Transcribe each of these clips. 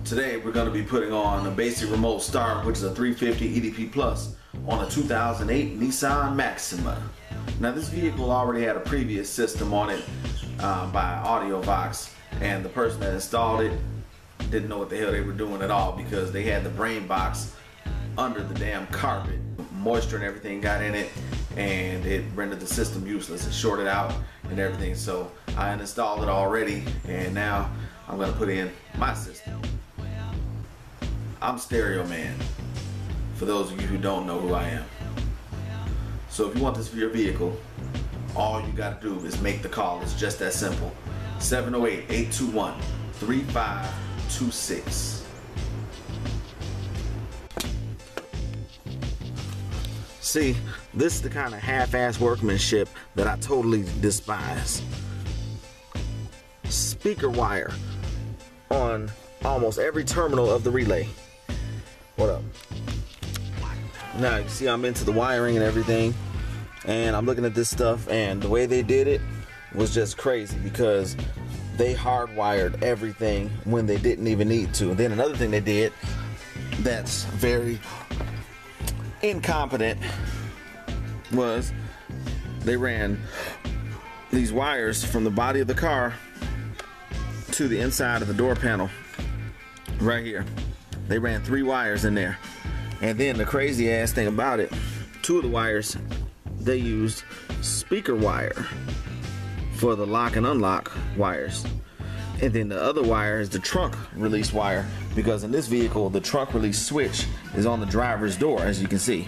Today we're going to be putting on a basic remote start, which is a 350 EDP Plus on a 2008 Nissan Maxima. Now this vehicle already had a previous system on it by AudioVox, and the person that installed it didn't know what the hell they were doing at all because they had the brain box under the damn carpet. Moisture and everything got in it and it rendered the system useless. It shorted out and everything. So I uninstalled it already and now I'm going to put in my system. I'm Stereo Man, for those of you who don't know who I am. So if you want this for your vehicle, all you got to do is make the call. It's just that simple. 708-821-3526. See, this is the kind of half-ass workmanship that I totally despise. Speaker wire on almost every terminal of the relay. What up? Now you see I'm into the wiring and everything, and I'm looking at this stuff, and the way they did it was just crazy because they hardwired everything when they didn't even need to. And then another thing they did that's very incompetent was they ran these wires from the body of the car to the inside of the door panel right here. They ran 3 wires in there, and then the crazy ass thing about it, 2 of the wires they used speaker wire for the lock and unlock wires, and then the other wire is the trunk release wire, because in this vehicle the trunk release switch is on the driver's door, as you can see.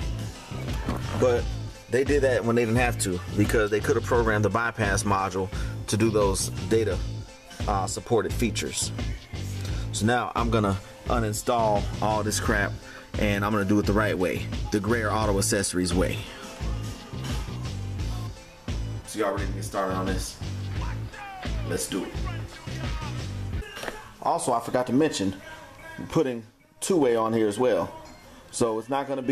But they did that when they didn't have to, because they could have programmed the bypass module to do those data supported features. So now I'm gonna uninstall all this crap and I'm gonna do it the right way, the Greer Auto Accessories way. So y'all ready to get started on this? Let's do it. Also, I forgot to mention putting two-way on here as well. So it's not gonna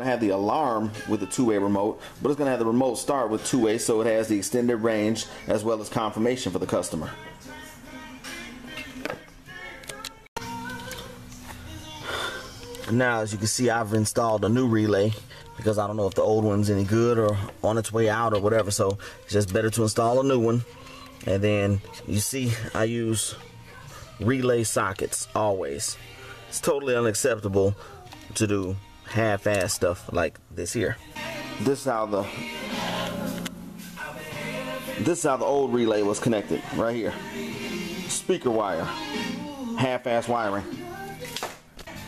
have the alarm with the two-way remote, but it's gonna have the remote start with two-way, so it has the extended range as well as confirmation for the customer. Now, as you can see, I've installed a new relay because I don't know if the old one's any good or on its way out or whatever, so it's just better to install a new one. And then you see I use relay sockets always. It's totally unacceptable to do half-ass stuff like this here. This is how the old relay was connected right here. Speaker wire, half-ass wiring.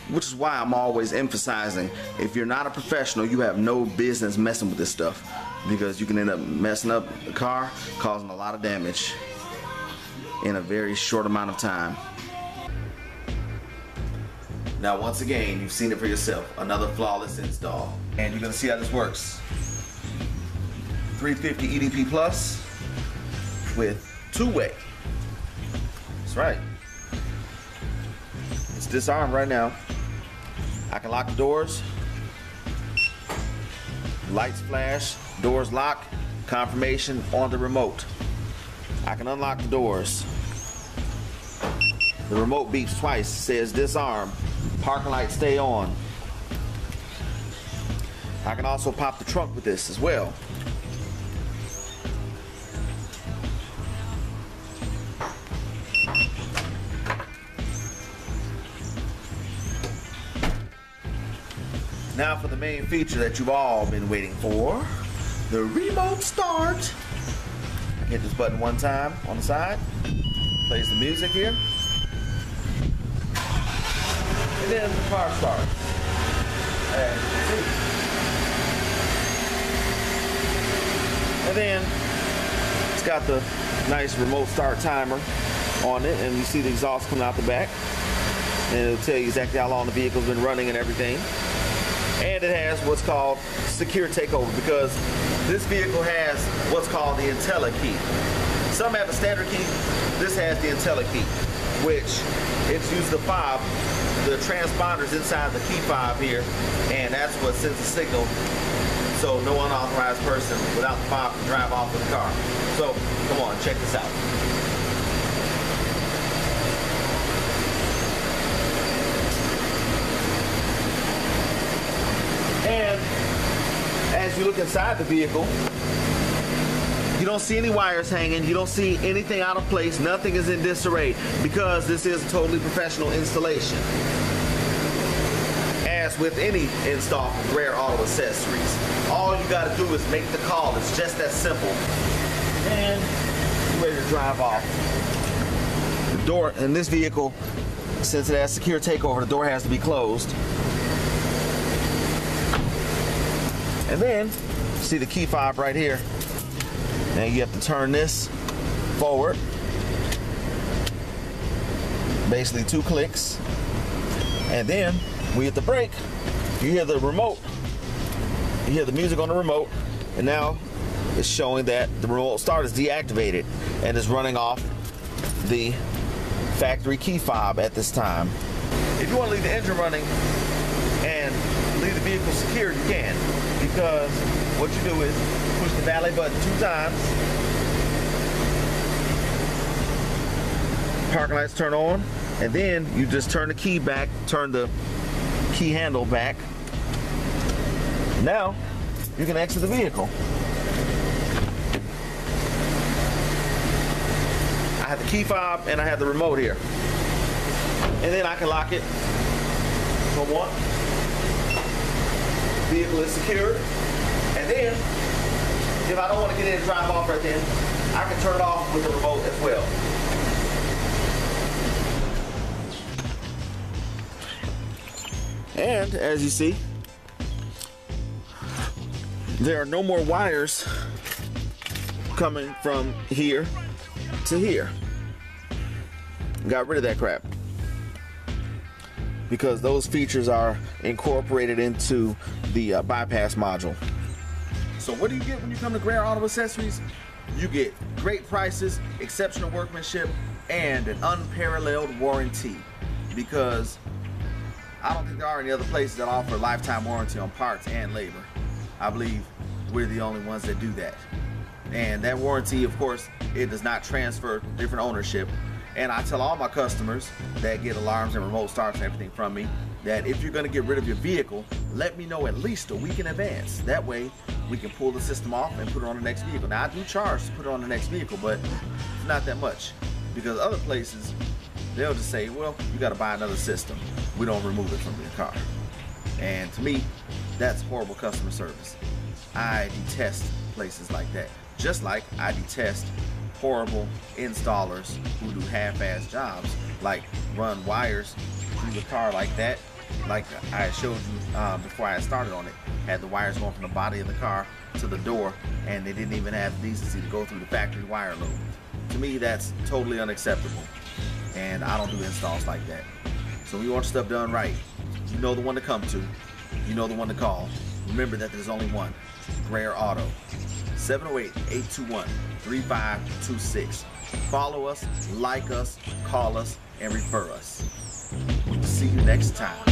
Which is why I'm always emphasizing, if you're not a professional, you have no business messing with this stuff, because you can end up messing up the car, causing a lot of damage in a very short amount of time. Now once again, you've seen it for yourself, another flawless install, and you're gonna see how this works. 350 EDP Plus with two-way. That's right. It's disarmed right now. I can lock the doors, lights flash, doors lock, confirmation on the remote. I can unlock the doors. The remote beeps twice, says disarm, parking lights stay on. I can also pop the trunk with this as well. Now for the main feature that you've all been waiting for, the remote start. Hit this button one time on the side, plays the music here, and then the car starts. As you can see. And then it's got the nice remote start timer on it, and you see the exhaust coming out the back, and it'll tell you exactly how long the vehicle's been running and everything. And it has what's called secure takeover, because this vehicle has what's called the IntelliKey. Some have a standard key. This has the IntelliKey, which it's used the fob, the transponders inside the key fob here, and that's what sends the signal so no unauthorized person without the fob can drive off with the car. So, come on, check this out. And as you look inside the vehicle, you don't see any wires hanging. You don't see anything out of place. Nothing is in disarray because this is a totally professional installation. As with any install from Rare Auto Accessories, all you got to do is make the call. It's just that simple. And you're ready to drive off. The door in this vehicle, since it has secure takeover, the door has to be closed. And then, see the key fob right here. And you have to turn this forward. Basically 2 clicks. And then we hit the brake. You hear the remote. You hear the music on the remote. And now it's showing that the remote start is deactivated and is running off the factory key fob at this time. If you want to leave the engine running and leave the vehicle secure, you can. Because what you do is push the valet button 2 times. Parking lights turn on, and then you just turn the key back, turn the key handle back. Now you can exit the vehicle. I have the key fob and I have the remote here. And then I can lock it from one. Vehicle is secured. And then, if I don't want to get in and drive off right then, I can turn it off with the remote as well. And as you see, there are no more wires coming from here to here. Got rid of that crap because those features are incorporated into the bypass module. So what do you get when you come to Rare Auto Accessories? You get great prices, exceptional workmanship, and an unparalleled warranty, because I don't think there are any other places that offer lifetime warranty on parts and labor. I believe we're the only ones that do that. And that warranty, of course, it does not transfer different ownership. And I tell all my customers that get alarms and remote starts and everything from me that if you're going to get rid of your vehicle, let me know at least a week in advance. That way we can pull the system off and put it on the next vehicle. Now I do charge to put it on the next vehicle, but not that much, because other places they'll just say, well, you got to buy another system. We don't remove it from your car. And to me, that's horrible customer service. I detest places like that. Just like I detest horrible installers who do half-ass jobs, like run wires through the car like that. Like I showed you before I started on it, had the wires going from the body of the car to the door, and they didn't even have the decency to go through the factory wire loop. To me, that's totally unacceptable, and I don't do installs like that. So when you want stuff done right, you know the one to come to, you know the one to call. Remember that there's only one, Rare Auto. 708-821-3526. Follow us, like us, call us, and refer us. See you next time.